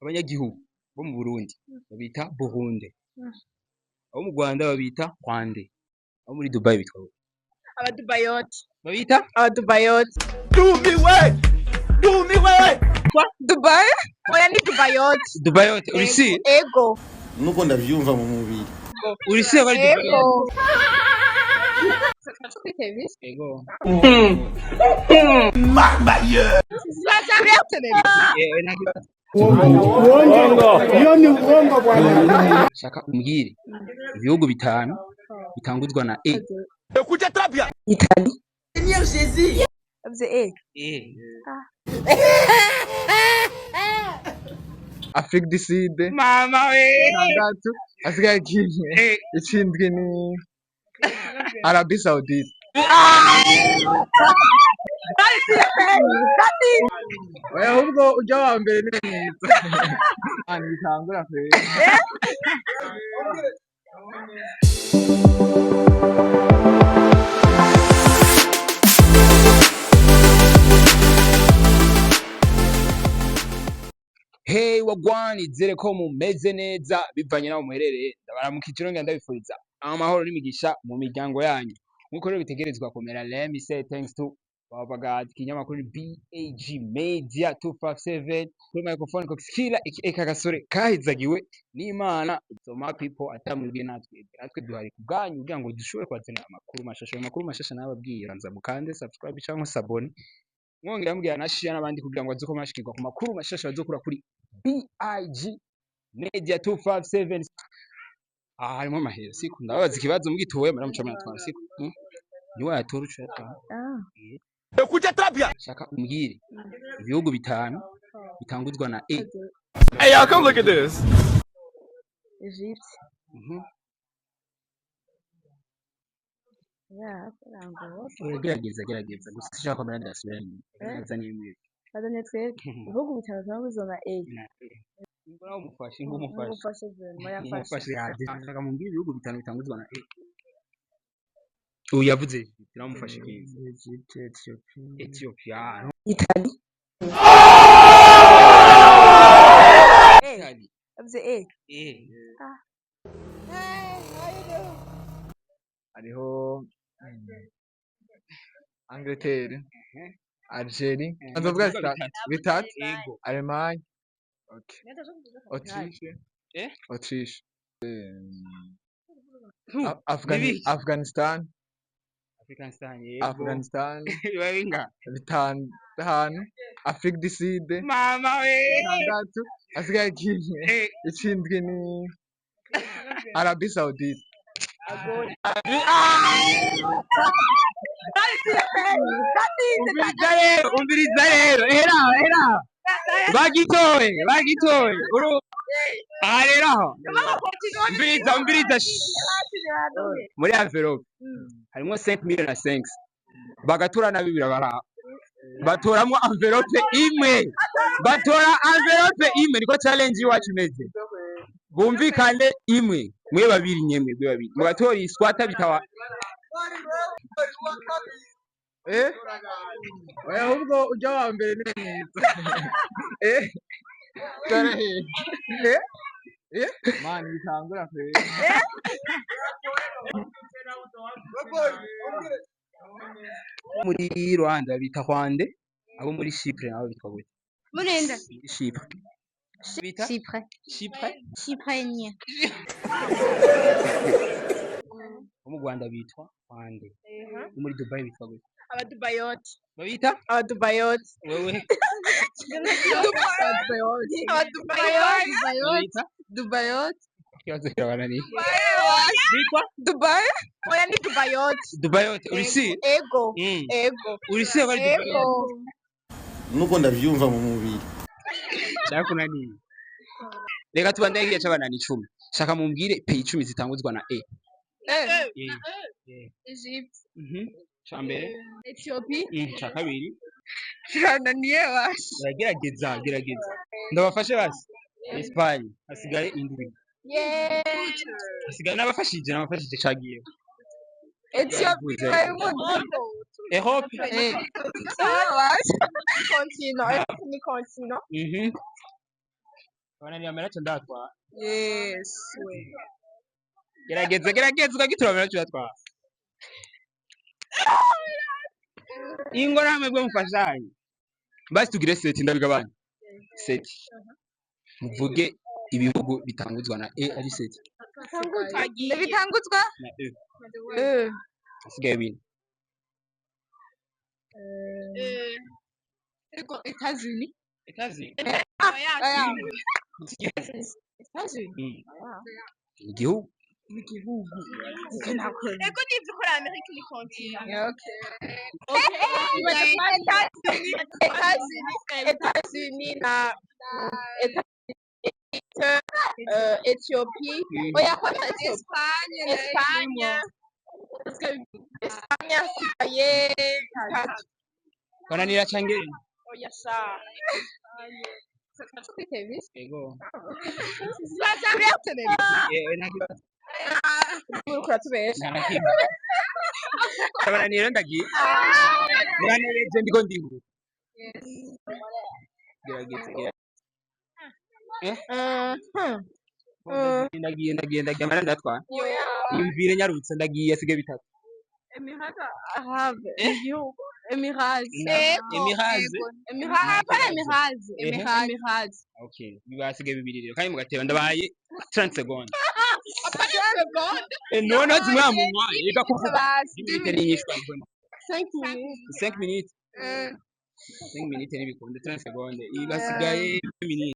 abanyagihugu bo mu Burundi babita Burundi, abo mu Rwanda babita Rwande, abo muri Dubai bitwa Abadubayoti. babita Abadubayoti. Dumiwe! Dubai? Oya ni Dubayoti. Dubayoti urisi Ego. Nuko ndavyumva mu mubiri. urisi abari Dubai Ego. ego Mama ye! Iyo ni uongo bwana. shaka umbwire ibihugu bitanu bitanguzwa na E. Kuja trapia! Italy. Seigneur Jésus! Avuze Afrique du Sud. Mama we Gatatu. Asigaye kimwe. Ikindwi ni Arabie Saoudite. Oya ahubwo ujya wa mbere ni mwiza. Ani bitangura pe. Hey wagwani zere ko mumeze neza bivanye naho muherereye ndabaramukije nongera ndabifuriza amahoro n'imigisha mu miryango yanyu nkuko rero bitegerezwa komera. Let me say thanks to Baba God kinyamakuru BAG Media 257 kuri microphone ko kila eka gasore kahizagiwe n'Imana. So my people atamubwiye natwe duhari kubwanyu kugira ngo dushobore kwazana amakuru mashasha nababwiye nza mukande subscribe cyangwa sabone mwongera mbwira na share n'abandi kugira ngo azuko mashikirwa ku makuru mashasha bazokura kuri BAG Media 257. Harimo amahera siku ndababaza ikibazo mugitowe muramuca mwatwara siku niwe yatora ucata. Kuja trapia! Shaka umbwire ibihugu bitanu bitanguzwa na E. Hey y'all, come look at this. Egypt. Gerageza gusa sishaka ko murandi asubira neza n'imwe Bazanye twebwe. Ibihugu bitanu bitanguzwa na A. Ngora umufashe Umufashe Zeno yafashe. umufashe yaje shaka mumbwire ibihugu bitanu bitanguzwa na E. Uyavuze turamufashe kinzi Egypt, Ethiopia Italy. Avuze hariho Angleterre, Algerie, ndavuga bitatu, Allemagne, okay. Autriche, Afghanistan, bitanu, Afrique du Sud, Mama we gatatu, asigaye kimwe, ikindwi ni Arabie Saoudite. Umviriza rero era bagitoye aha rero aho umviriza muri envelope harimo 5 million na 5 bagatura na bibiri baraha batoramo envelope imwe niko challenge iwacu imeze bumvikane imwe mwe babiri mugatora iswata bitawa oya ahubwo ujya wa mbere ni mwiza. Man bitangura pe. muri Rwanda bita Rwande, abo muri Chypre nabo bitwa gute? Munenda. Chypre bita Chyprenie. mu Rwanda bitwa Rwande, muri Dubai bitwa gute? Abadubayoti. Babita Abadubayoti. wewe Dubayoti. kibazo kirabanani Bitwa Dubai? Oya ni Dubayoti. urisi Ego. urisi abari Dubai Nuko ndavyumva mu mubiri. cyako nani reka tubandanye igihe cy'abanani 10 shaka mumbwire pay 10 zitanguzwa na E. Egypt. Chambere Ethiopia. cha kabiri Shananiye basi. gerageza ndabafashe basi. Espagne hasigaye indwi hasigaye n'abafashije cagiye Ethiopia Europe continent. Wananiambia nacho ndatwa. Yes. Gerageza ukagitura nacho ndatwa. Ingora hamwe bwo mufashanye. Basi tugire set ndabigabanya. Set. Muvuge ibihugu bitanguzwa na E ari set. Bitanguzwa Na E. Asigaye bine. États-Unis. États-Unis. Igihugu. États-Unis na Éthiopie. Espagne sigaye Wananira changeni. oya sha Ego. Wananira ndagi. Wananira ndiko ndiho. Gerageza. Ndagiye mara ndatwa. Yumvire nyarutse ndagiye asige bitatu. Emirage. Okay, bibasige bibiri rero kandi mugateba ndabaye 30 secondes. None zimwa munwa yiga kuvuga. Ibite ninyishwa mbona. 5 minutes. 5 minutes nibikunde 30 secondes. Igasigaye minutes.